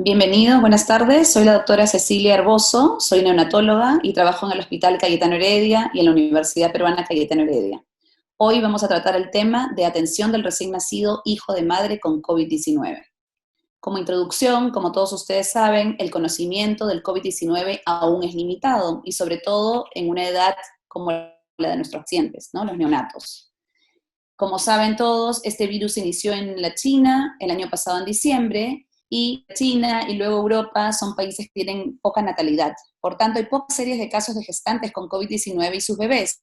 Bienvenidos, buenas tardes. Soy la doctora Cecilia Herboso, soy neonatóloga y trabajo en el Hospital Cayetano Heredia y en la Universidad Peruana Cayetano Heredia. Hoy vamos a tratar el tema de atención del recién nacido hijo de madre con COVID-19. Como introducción, como todos ustedes saben, el conocimiento del COVID-19 aún es limitado y sobre todo en una edad como la de nuestros pacientes, ¿no? Los neonatos. Como saben todos, este virus inició en la China el año pasado en diciembre, y China y luego Europa son países que tienen poca natalidad. Por tanto, hay pocas series de casos de gestantes con COVID-19 y sus bebés.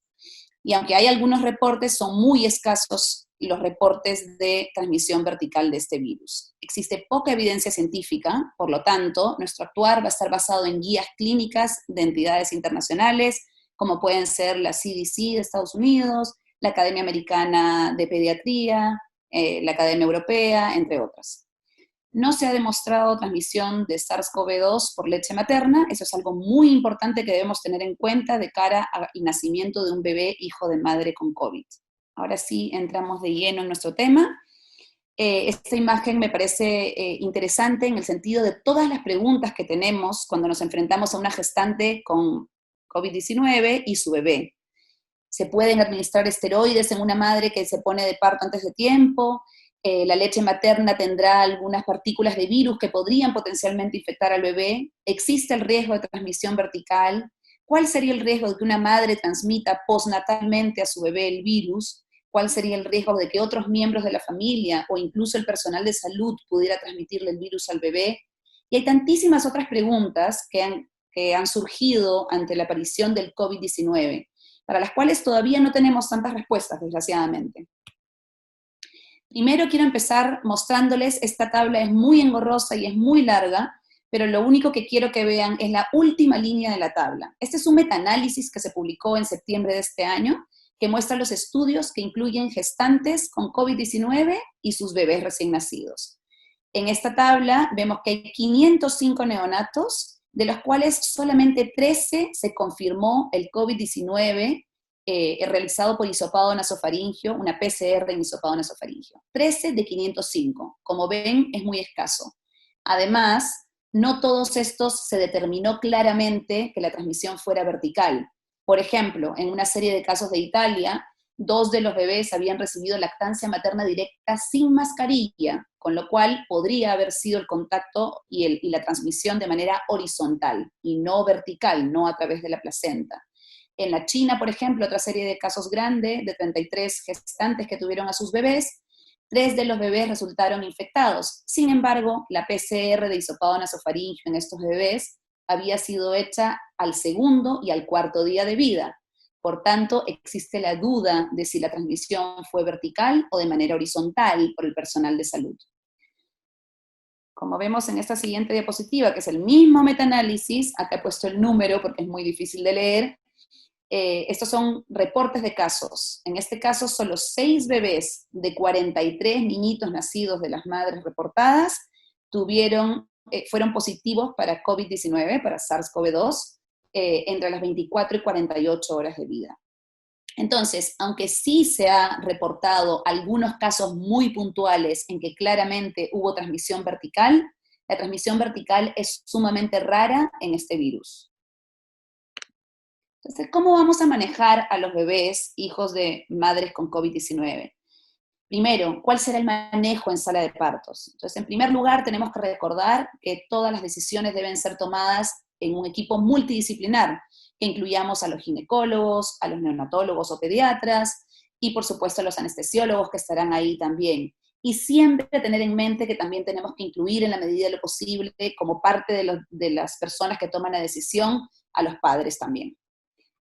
Y aunque hay algunos reportes, son muy escasos los reportes de transmisión vertical de este virus. Existe poca evidencia científica, por lo tanto, nuestro actuar va a estar basado en guías clínicas de entidades internacionales, como pueden ser la CDC de Estados Unidos, la Academia Americana de Pediatría, la Academia Europea, entre otras. No se ha demostrado transmisión de SARS-CoV-2 por leche materna. Eso es algo muy importante que debemos tener en cuenta de cara al nacimiento de un bebé hijo de madre con COVID. Ahora sí, entramos de lleno en nuestro tema. Esta imagen me parece interesante en el sentido de todas las preguntas que tenemos cuando nos enfrentamos a una gestante con COVID-19 y su bebé. ¿Se pueden administrar esteroides en una madre que se pone de parto antes de tiempo? La leche materna tendrá algunas partículas de virus que podrían potencialmente infectar al bebé. ¿Existe el riesgo de transmisión vertical? ¿Cuál sería el riesgo de que una madre transmita postnatalmente a su bebé el virus? ¿Cuál sería el riesgo de que otros miembros de la familia o incluso el personal de salud pudiera transmitirle el virus al bebé? Y hay tantísimas otras preguntas que han surgido ante la aparición del COVID-19, para las cuales todavía no tenemos tantas respuestas, desgraciadamente. Primero quiero empezar mostrándoles, esta tabla es muy engorrosa y es muy larga, pero lo único que quiero que vean es la última línea de la tabla. Este es un metaanálisis que se publicó en septiembre de este año, que muestra los estudios que incluyen gestantes con COVID-19 y sus bebés recién nacidos. En esta tabla vemos que hay 505 neonatos, de los cuales solamente 13 se confirmó el COVID-19 realizado por hisopado nasofaringio, una PCR en hisopado nasofaringio. 13 de 505. Como ven, es muy escaso. Además, no todos estos se determinó claramente que la transmisión fuera vertical. Por ejemplo, en una serie de casos de Italia, 2 de los bebés habían recibido lactancia materna directa sin mascarilla, con lo cual podría haber sido el contacto y la transmisión de manera horizontal y no vertical, no a través de la placenta. En la China, por ejemplo, otra serie de casos grandes, de 33 gestantes que tuvieron a sus bebés, 3 de los bebés resultaron infectados. Sin embargo, la PCR de hisopado nasofaringio en estos bebés había sido hecha al segundo y al cuarto día de vida. Por tanto, existe la duda de si la transmisión fue vertical o de manera horizontal por el personal de salud. Como vemos en esta siguiente diapositiva, que es el mismo metaanálisis, acá he puesto el número porque es muy difícil de leer. Estos son reportes de casos. En este caso, solo 6 bebés de 43 niñitos nacidos de las madres reportadas fueron positivos para COVID-19, para SARS-CoV-2, entre las 24 y 48 horas de vida. Entonces, aunque sí se ha reportado algunos casos muy puntuales en que claramente hubo transmisión vertical, la transmisión vertical es sumamente rara en este virus. Entonces, ¿cómo vamos a manejar a los bebés hijos de madres con COVID-19? Primero, ¿cuál será el manejo en sala de partos? Entonces, en primer lugar, tenemos que recordar que todas las decisiones deben ser tomadas en un equipo multidisciplinar, que incluyamos a los ginecólogos, a los neonatólogos o pediatras, y por supuesto a los anestesiólogos que estarán ahí también. Y siempre tener en mente que también tenemos que incluir en la medida de lo posible, como parte de las personas que toman la decisión, a los padres también.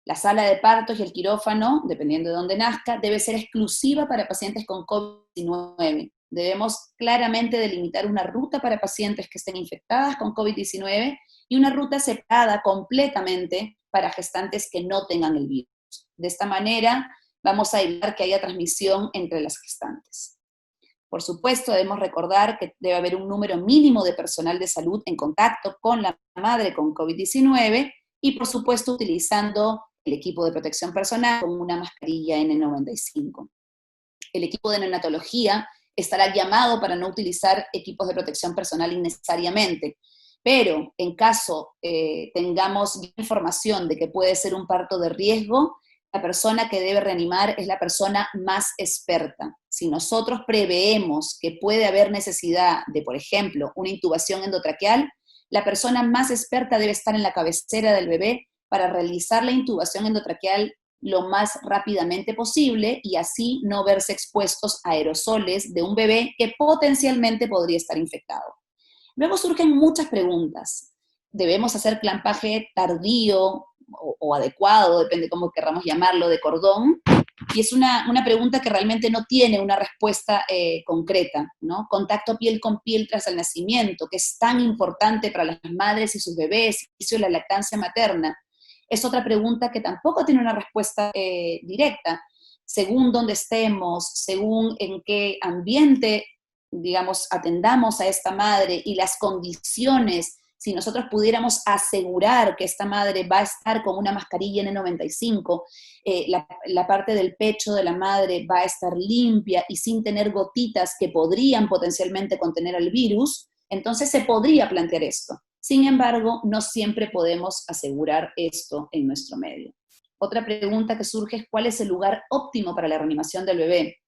La sala de partos y el quirófano, dependiendo de dónde nazca, debe ser exclusiva para pacientes con COVID-19. Debemos claramente delimitar una ruta para pacientes que estén infectadas con COVID-19 y una ruta separada completamente para gestantes que no tengan el virus. De esta manera, vamos a evitar que haya transmisión entre las gestantes. Por supuesto, debemos recordar que debe haber un número mínimo de personal de salud en contacto con la madre con COVID-19 y, por supuesto, utilizando el equipo de protección personal con una mascarilla N95. El equipo de neonatología estará llamado para no utilizar equipos de protección personal innecesariamente. Pero en caso tengamos información de que puede ser un parto de riesgo, la persona que debe reanimar es la persona más experta. Si nosotros preveemos que puede haber necesidad de, por ejemplo, una intubación endotraqueal, la persona más experta debe estar en la cabecera del bebé para realizar la intubación endotraqueal lo más rápidamente posible y así no verse expuestos a aerosoles de un bebé que potencialmente podría estar infectado. Luego surgen muchas preguntas. ¿Debemos hacer clampaje tardío o adecuado, depende cómo querramos llamarlo, de cordón? Y es una pregunta que realmente no tiene una respuesta concreta, ¿no? Contacto piel con piel tras el nacimiento, que es tan importante para las madres y sus bebés, inicio de la lactancia materna, es otra pregunta que tampoco tiene una respuesta directa. Según dónde estemos, según en qué ambiente, digamos, atendamos a esta madre y las condiciones, si nosotros pudiéramos asegurar que esta madre va a estar con una mascarilla N95, la parte del pecho de la madre va a estar limpia y sin tener gotitas que podrían potencialmente contener el virus, entonces se podría plantear esto. Sin embargo, no siempre podemos asegurar esto en nuestro medio. Otra pregunta que surge es ¿cuál es el lugar óptimo para la reanimación del bebé?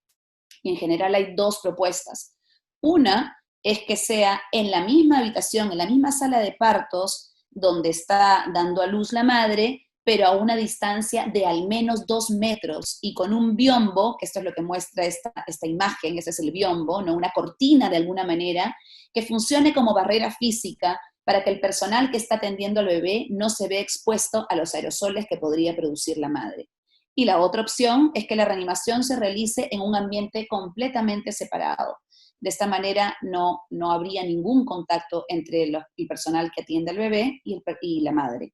Y en general hay dos propuestas. Una es que sea en la misma habitación, en la misma sala de partos, donde está dando a luz la madre, pero a una distancia de al menos 2 metros y con un biombo, que esto es lo que muestra esta imagen, ese es el biombo, ¿no? Una cortina de alguna manera, que funcione como barrera física para que el personal que está atendiendo al bebé no se vea expuesto a los aerosoles que podría producir la madre. Y la otra opción es que la reanimación se realice en un ambiente completamente separado. De esta manera no habría ningún contacto entre el personal que atiende al bebé y la madre.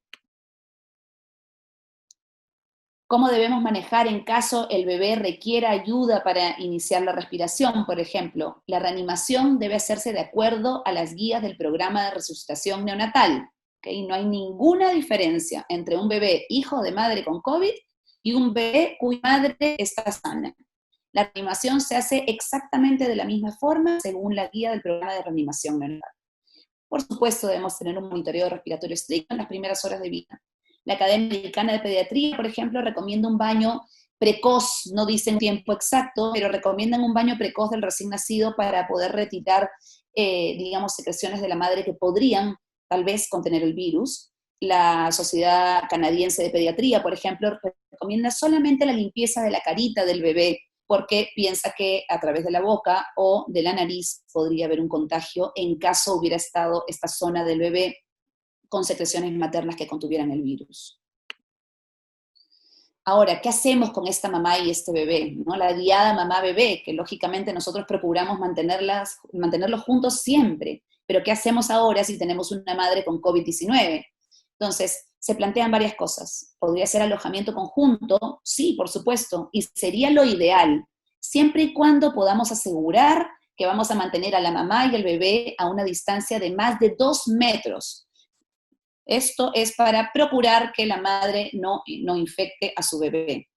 ¿Cómo debemos manejar en caso el bebé requiera ayuda para iniciar la respiración? Por ejemplo, la reanimación debe hacerse de acuerdo a las guías del programa de resucitación neonatal. ¿Okay? No hay ninguna diferencia entre un bebé hijo de madre con COVID y un bebé cuya madre está sana. La reanimación se hace exactamente de la misma forma según la guía del programa de reanimación neonatal. Por supuesto, debemos tener un monitoreo respiratorio estricto en las primeras horas de vida. La Academia Americana de Pediatría, por ejemplo, recomienda un baño precoz, no dicen tiempo exacto, pero recomiendan un baño precoz del recién nacido para poder retirar, digamos, secreciones de la madre que podrían, tal vez, contener el virus. La Sociedad Canadiense de Pediatría, por ejemplo, recomienda solamente la limpieza de la carita del bebé, porque piensa que a través de la boca o de la nariz podría haber un contagio en caso hubiera estado esta zona del bebé con secreciones maternas que contuvieran el virus. Ahora, ¿qué hacemos con esta mamá y este bebé? ¿No? La diada mamá-bebé, que lógicamente nosotros procuramos mantenerlos juntos siempre, pero ¿qué hacemos ahora si tenemos una madre con COVID-19? Entonces, se plantean varias cosas. ¿Podría ser alojamiento conjunto? Sí, por supuesto, y sería lo ideal, siempre y cuando podamos asegurar que vamos a mantener a la mamá y el bebé a una distancia de más de 2 metros. Esto es para procurar que la madre no infecte a su bebé.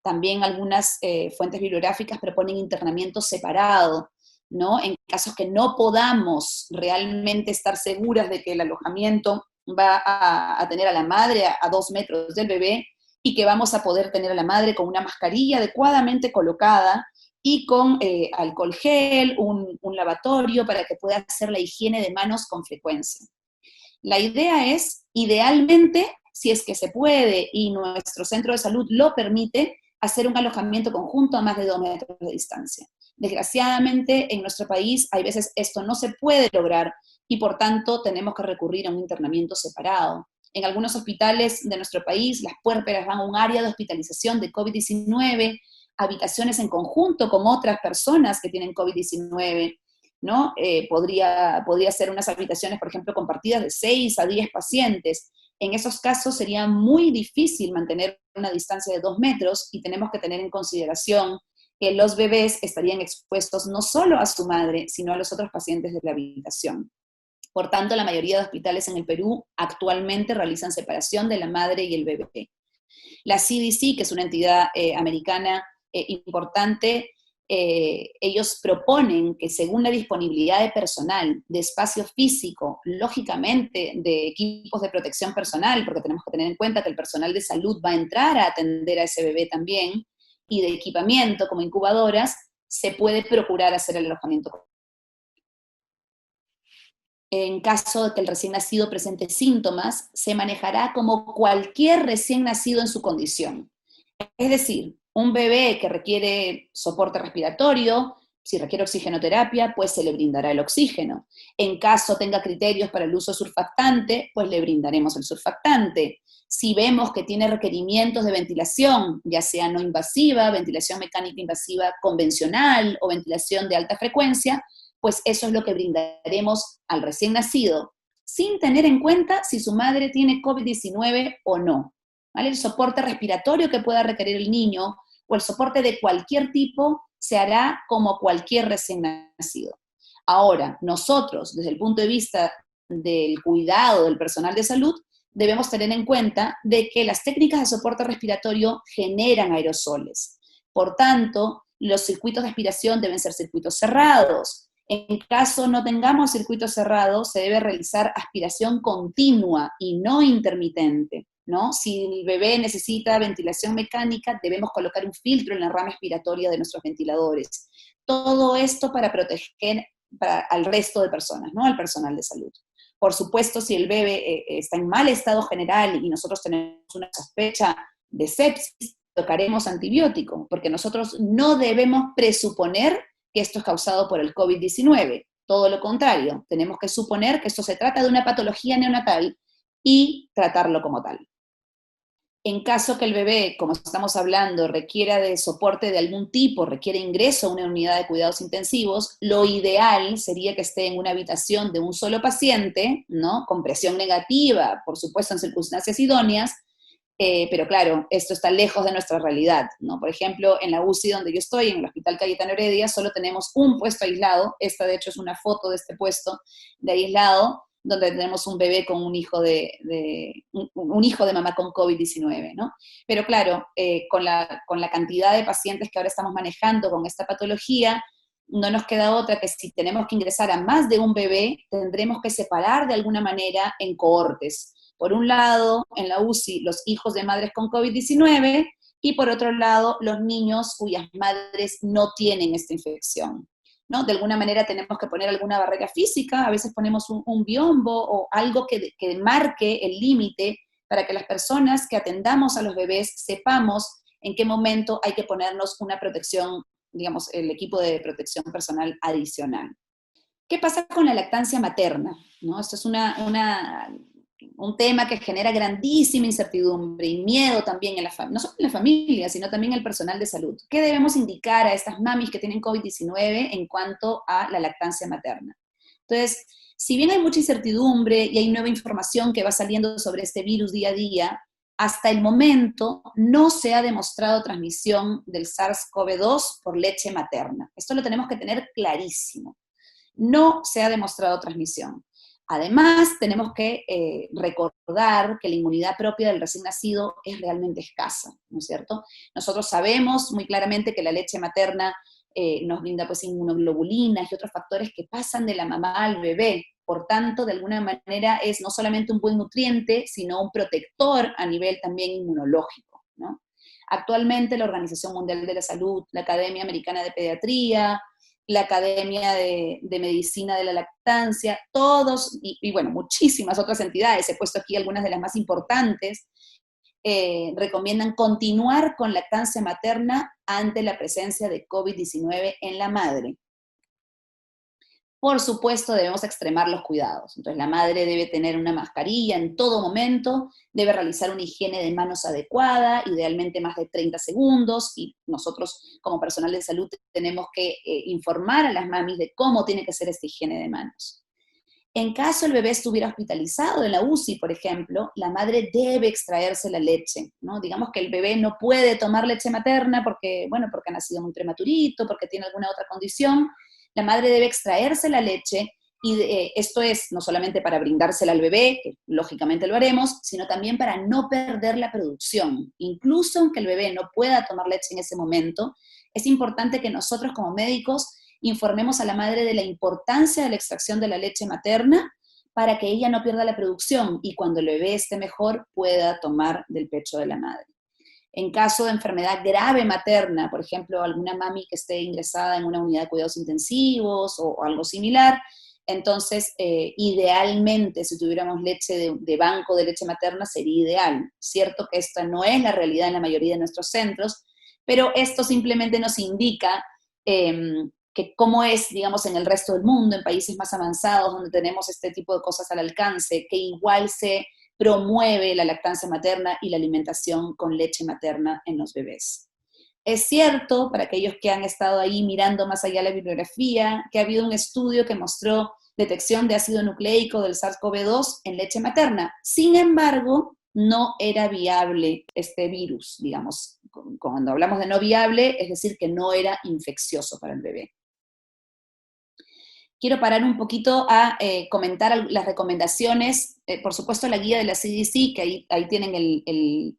También algunas fuentes bibliográficas proponen internamiento separado, ¿no? En casos que no podamos realmente estar seguras de que el alojamiento va a tener a la madre a 2 metros del bebé y que vamos a poder tener a la madre con una mascarilla adecuadamente colocada y con alcohol gel, un lavatorio para que pueda hacer la higiene de manos con frecuencia. La idea es, idealmente, si es que se puede y nuestro centro de salud lo permite, hacer un alojamiento conjunto a más de 2 metros de distancia. Desgraciadamente, en nuestro país, hay veces esto no se puede lograr y por tanto tenemos que recurrir a un internamiento separado. En algunos hospitales de nuestro país, las puérperas van a un área de hospitalización de COVID-19, habitaciones en conjunto con otras personas que tienen COVID-19, ¿no? Podría ser unas habitaciones, por ejemplo, compartidas de 6 a 10 pacientes. En esos casos sería muy difícil mantener una distancia de 2 metros y tenemos que tener en consideración que los bebés estarían expuestos no solo a su madre, sino a los otros pacientes de la habitación. Por tanto, la mayoría de hospitales en el Perú actualmente realizan separación de la madre y el bebé. La CDC, que es una entidad americana importante, ellos proponen que según la disponibilidad de personal, de espacio físico, lógicamente de equipos de protección personal, porque tenemos que tener en cuenta que el personal de salud va a entrar a atender a ese bebé también, y de equipamiento como incubadoras, se puede procurar hacer el alojamiento. En caso de que el recién nacido presente síntomas, se manejará como cualquier recién nacido en su condición. Es decir, un bebé que requiere soporte respiratorio, si requiere oxigenoterapia, pues se le brindará el oxígeno. En caso tenga criterios para el uso surfactante, pues le brindaremos el surfactante. Si vemos que tiene requerimientos de ventilación, ya sea no invasiva, ventilación mecánica invasiva convencional o ventilación de alta frecuencia, pues eso es lo que brindaremos al recién nacido, sin tener en cuenta si su madre tiene COVID-19 o no. ¿Vale? El soporte respiratorio que pueda requerir el niño o el soporte de cualquier tipo se hará como cualquier recién nacido. Ahora, nosotros, desde el punto de vista del cuidado del personal de salud, debemos tener en cuenta de que las técnicas de soporte respiratorio generan aerosoles. Por tanto, los circuitos de aspiración deben ser circuitos cerrados. En caso no tengamos circuitos cerrados, se debe realizar aspiración continua y no intermitente, ¿no? Si el bebé necesita ventilación mecánica, debemos colocar un filtro en la rama expiratoria de nuestros ventiladores. Todo esto para proteger al resto de personas, ¿no? Al personal de salud. Por supuesto, si el bebé está en mal estado general y nosotros tenemos una sospecha de sepsis, tocaremos antibiótico, porque nosotros no debemos presuponer que esto es causado por el COVID-19. Todo lo contrario, tenemos que suponer que esto se trata de una patología neonatal y tratarlo como tal. En caso que el bebé, como estamos hablando, requiera de soporte de algún tipo, requiere ingreso a una unidad de cuidados intensivos, lo ideal sería que esté en una habitación de un solo paciente, ¿no? Con presión negativa, por supuesto en circunstancias idóneas, pero claro, esto está lejos de nuestra realidad, ¿no? Por ejemplo, en la UCI donde yo estoy, en el Hospital Cayetano Heredia, solo tenemos un puesto aislado. Esta de hecho es una foto de este puesto de aislado, donde tenemos un bebé con un hijo un hijo de mamá con COVID-19, ¿no? Pero claro, con la cantidad de pacientes que ahora estamos manejando con esta patología, no nos queda otra que si tenemos que ingresar a más de un bebé, tendremos que separar de alguna manera en cohortes. Por un lado, en la UCI, los hijos de madres con COVID-19, y por otro lado, los niños cuyas madres no tienen esta infección, ¿no? De alguna manera tenemos que poner alguna barrera física, a veces ponemos un biombo o algo que marque el límite para que las personas que atendamos a los bebés sepamos en qué momento hay que ponernos una protección, digamos, el equipo de protección personal adicional. ¿Qué pasa con la lactancia materna? ¿No? Esto es un tema que genera grandísima incertidumbre y miedo también en no solo en la familia, sino también en el personal de salud. ¿Qué debemos indicar a estas mamis que tienen COVID-19 en cuanto a la lactancia materna? Entonces, si bien hay mucha incertidumbre y hay nueva información que va saliendo sobre este virus día a día, hasta el momento no se ha demostrado transmisión del SARS-CoV-2 por leche materna. Esto lo tenemos que tener clarísimo. No se ha demostrado transmisión. Además, tenemos que recordar que la inmunidad propia del recién nacido es realmente escasa, ¿no es cierto? Nosotros sabemos muy claramente que la leche materna nos brinda pues inmunoglobulinas y otros factores que pasan de la mamá al bebé. Por tanto, de alguna manera es no solamente un buen nutriente, sino un protector a nivel también inmunológico, ¿no? Actualmente la Organización Mundial de la Salud, la Academia Americana de Pediatría, la Academia de Medicina de la Lactancia, todos, y bueno, muchísimas otras entidades, he puesto aquí algunas de las más importantes, recomiendan continuar con lactancia materna ante la presencia de COVID-19 en la madre. Por supuesto, debemos extremar los cuidados. Entonces, la madre debe tener una mascarilla en todo momento, debe realizar una higiene de manos adecuada, idealmente más de 30 segundos, y nosotros, como personal de salud, tenemos que informar a las mamis de cómo tiene que ser esta higiene de manos. En caso el bebé estuviera hospitalizado en la UCI, por ejemplo, la madre debe extraerse la leche, ¿no? Digamos que el bebé no puede tomar leche materna porque, bueno, porque ha nacido muy prematurito, porque tiene alguna otra condición. La madre debe extraerse la leche y esto es no solamente para brindársela al bebé, que lógicamente lo haremos, sino también para no perder la producción. Incluso aunque el bebé no pueda tomar leche en ese momento, es importante que nosotros como médicos informemos a la madre de la importancia de la extracción de la leche materna para que ella no pierda la producción y cuando el bebé esté mejor pueda tomar del pecho de la madre. En caso de enfermedad grave materna, por ejemplo, alguna mami que esté ingresada en una unidad de cuidados intensivos o algo similar, entonces, idealmente, si tuviéramos leche de banco de leche materna, sería ideal. Cierto que esta no es la realidad en la mayoría de nuestros centros, pero esto simplemente nos indica que cómo es, digamos, en el resto del mundo, en países más avanzados, donde tenemos este tipo de cosas al alcance, que igual se promueve la lactancia materna y la alimentación con leche materna en los bebés. Es cierto, para aquellos que han estado ahí mirando más allá de la bibliografía, que ha habido un estudio que mostró detección de ácido nucleico del SARS-CoV-2 en leche materna. Sin embargo, no era viable este virus, digamos. Cuando hablamos de no viable, es decir, que no era infeccioso para el bebé. Quiero parar un poquito a comentar las recomendaciones, por supuesto la guía de la CDC, que ahí tienen el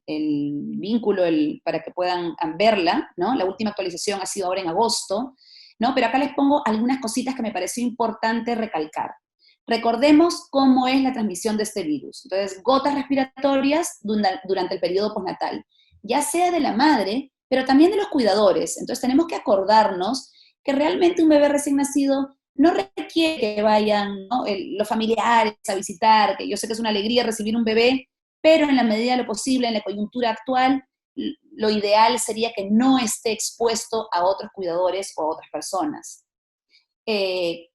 vínculo para que puedan verla, ¿no? La última actualización ha sido ahora en agosto, ¿no? Pero acá les pongo algunas cositas que me pareció importante recalcar. Recordemos cómo es la transmisión de este virus. Entonces, gotas respiratorias durante el periodo postnatal, ya sea de la madre, pero también de los cuidadores. Entonces, tenemos que acordarnos que realmente un bebé recién nacido no requiere que vayan, ¿no?, los familiares a visitar, que yo sé que es una alegría recibir un bebé, pero en la medida de lo posible, en la coyuntura actual, lo ideal sería que no esté expuesto a otros cuidadores o a otras personas.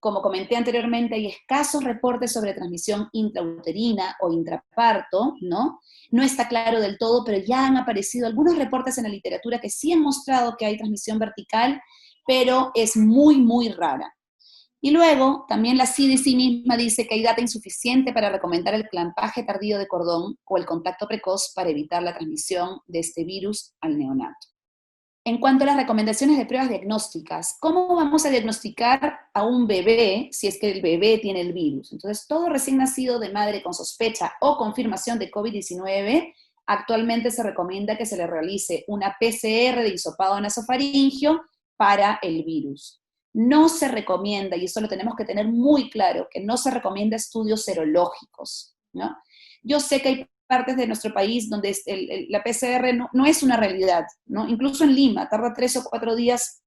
Como comenté anteriormente, hay escasos reportes sobre transmisión intrauterina o intraparto, ¿no? No está claro del todo, pero ya han aparecido algunos reportes en la literatura que sí han mostrado que hay transmisión vertical, pero es muy, muy rara. Y luego, también la CDC misma dice que hay data insuficiente para recomendar el clampaje tardío de cordón o el contacto precoz para evitar la transmisión de este virus al neonato. En cuanto a las recomendaciones de pruebas diagnósticas, ¿cómo vamos a diagnosticar a un bebé si es que el bebé tiene el virus? Entonces, todo recién nacido de madre con sospecha o confirmación de COVID-19, actualmente se recomienda que se le realice una PCR de hisopado nasofaringio para el virus. No se recomienda, y esto lo tenemos que tener muy claro, que no se recomienda estudios serológicos, ¿no? Yo sé que hay partes de nuestro país donde la PCR no es una realidad, ¿no? Incluso en Lima, tarda 3 o 4 días,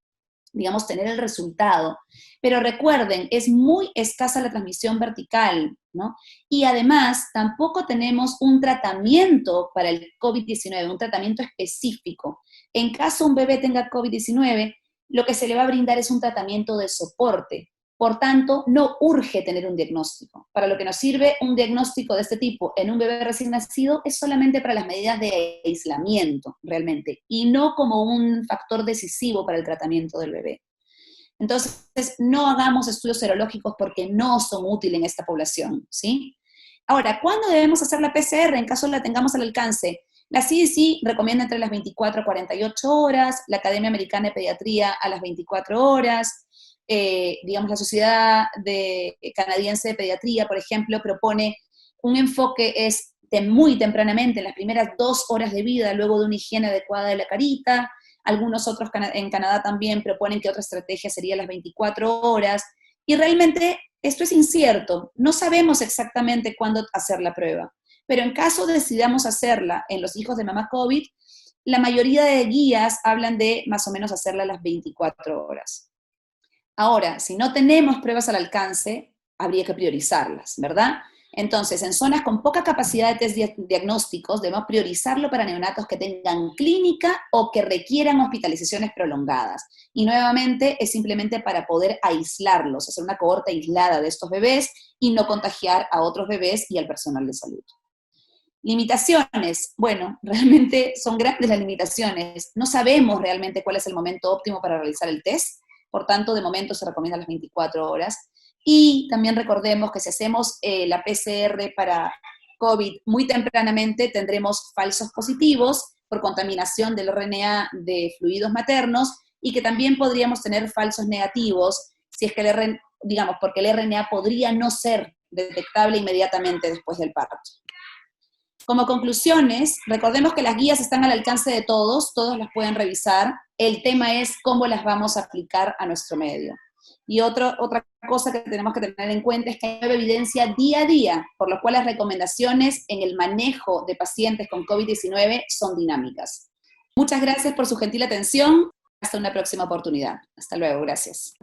digamos, tener el resultado. Pero recuerden, es muy escasa la transmisión vertical, ¿no? Y además, tampoco tenemos un tratamiento para el COVID-19, un tratamiento específico. En caso un bebé tenga COVID-19, lo que se le va a brindar es un tratamiento de soporte. Por tanto, no urge tener un diagnóstico. Para lo que nos sirve un diagnóstico de este tipo en un bebé recién nacido es solamente para las medidas de aislamiento, realmente, y no como un factor decisivo para el tratamiento del bebé. Entonces, no hagamos estudios serológicos porque no son útiles en esta población, ¿sí? Ahora, ¿cuándo debemos hacer la PCR en caso la tengamos al alcance? La CDC recomienda entre las 24 a 48 horas, la Academia Americana de Pediatría a las 24 horas, digamos, la Sociedad Canadiense de Pediatría, por ejemplo, propone un enfoque muy tempranamente, en las primeras 2 horas de vida, luego de una higiene adecuada de la carita. Algunos otros en Canadá también proponen que otra estrategia sería las 24 horas, y realmente esto es incierto, no sabemos exactamente cuándo hacer la prueba, pero en caso decidamos hacerla en los hijos de mamá COVID, la mayoría de guías hablan de más o menos hacerla a las 24 horas. Ahora, si no tenemos pruebas al alcance, habría que priorizarlas, ¿verdad? Entonces, en zonas con poca capacidad de test diagnósticos, debemos priorizarlo para neonatos que tengan clínica o que requieran hospitalizaciones prolongadas. Y nuevamente, es simplemente para poder aislarlos, hacer una cohorte aislada de estos bebés y no contagiar a otros bebés y al personal de salud. Limitaciones, bueno, realmente son grandes las limitaciones. No sabemos realmente cuál es el momento óptimo para realizar el test, por tanto, de momento se recomienda las 24 horas. Y también recordemos que si hacemos la PCR para COVID muy tempranamente, tendremos falsos positivos por contaminación del RNA de fluidos maternos y que también podríamos tener falsos negativos si es que digamos, porque el RNA podría no ser detectable inmediatamente después del parto. Como conclusiones, recordemos que las guías están al alcance de todos las pueden revisar. El tema es cómo las vamos a aplicar a nuestro medio. Y otra cosa que tenemos que tener en cuenta es que hay evidencia día a día, por lo cual las recomendaciones en el manejo de pacientes con COVID-19 son dinámicas. Muchas gracias por su gentil atención. Hasta una próxima oportunidad. Hasta luego. Gracias.